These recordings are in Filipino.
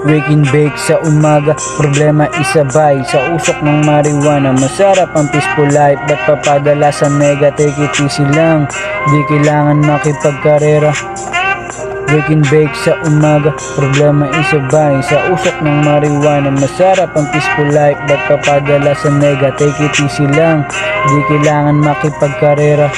Wake and bake sa umaga, problema isabay sa usok ng marijuana. Masarap ang peaceful life, ba't papadala sa mega? Take it easy lang, di kailangan makipagkarera. Wake and bake sa umaga, problema isabay sa usok ng marijuana. Masarap ang peaceful life, ba't papadala sa mega? Take it easy lang, di kailangan makipagkarera.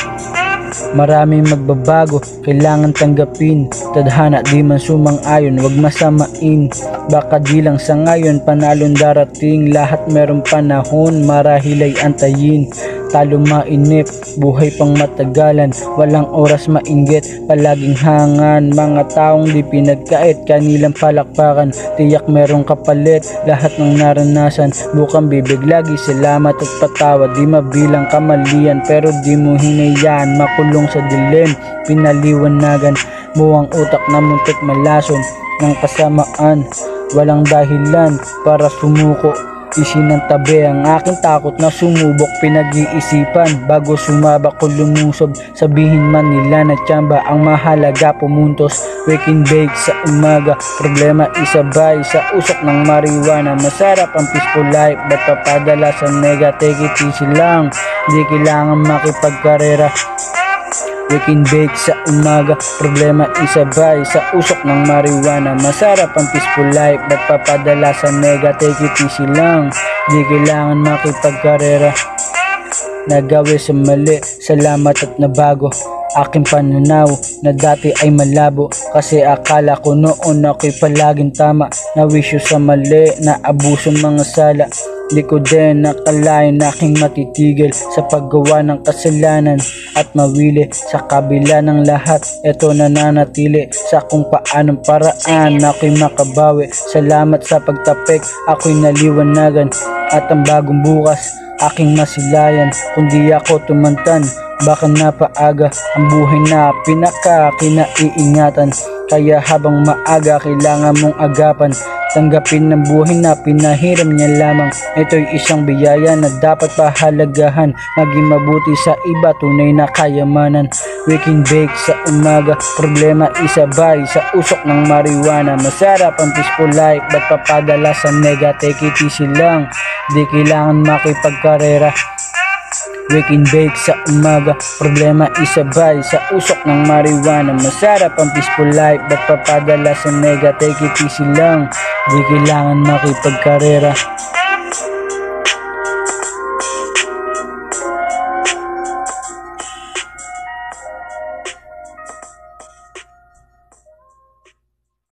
Maraming magbabago, kailangan tanggapin. Tadhana di man sumang-ayon, wag masamain. Baka di lang sa ngayon, panalon darating. Lahat merong panahon, marahil ay antayin. Talo mainip, buhay pang matagalan. Walang oras mainggit, palaging hangan. Mga taong di pinagkait, kanilang palakpakan. Tiyak merong kapalit, lahat ng naranasan. Bukang bibig, lagi salamat at patawad. Di mabilang kamalian, pero di mo hinayaan makulong sa dilim. Pinaliwanagan mo ang utak na muntik malason ng kasamaan. Walang dahilan para sumuko, isinantabi ang aking takot na sumubok. Pinag-iisipan bago sumabak o lumusob. Sabihin man nila na tsamba, ang mahalaga pumuntos. Wake and bake sa umaga, problema isabay sa usok ng marijuana. Masarap ang peaceful life, ba't papadala sa mega? Take it easy lang, di kailangan makipagkarera. Wake and bake sa umaga, problema isabay sa usok ng marijuana. Masarap ang peaceful life, ba't papadala sa mega? Take it easy lang, di kailangan makipagkarera. Nagawi sa mali, salamat at nabago aking pananaw na dati ay malabo. Kasi akala ko noon ako'y palaging tama. Nawisyo sa mali, na abuso mga sala. Di ko din nakalain aking matitigil sa paggawa ng kasalanan at mawili. Sa kabila ng lahat, eto nananatili sa kung paanong paraan ako'y makabawi. Salamat sa pagtapik, ako'y naliwanagan. At ang bagong bukas, aking masilayan. Kung di ako tumantan, baka napaaga ang buhay na pinaka-kinaiingatan. Kaya habang maaga, kailangan mong agapan. Tanggapin ng buhay na pinahiram niya lamang. Ito'y isang biyaya na dapat pahalagahan. Maging mabuti sa iba, tunay na kayamanan. Wake and bake sa umaga, problema isabay sa usok ng marijuana. Masarap ang peaceful life, ba't papadala sa mega? Take it easy lang, di kailangan makipagkarera. Wake and bake sa umaga, problema isabay sa usok ng marijuana. Masarap ang peaceful life, ba't papadala sa mega? Take it easy lang, di kailangan makipagkarera.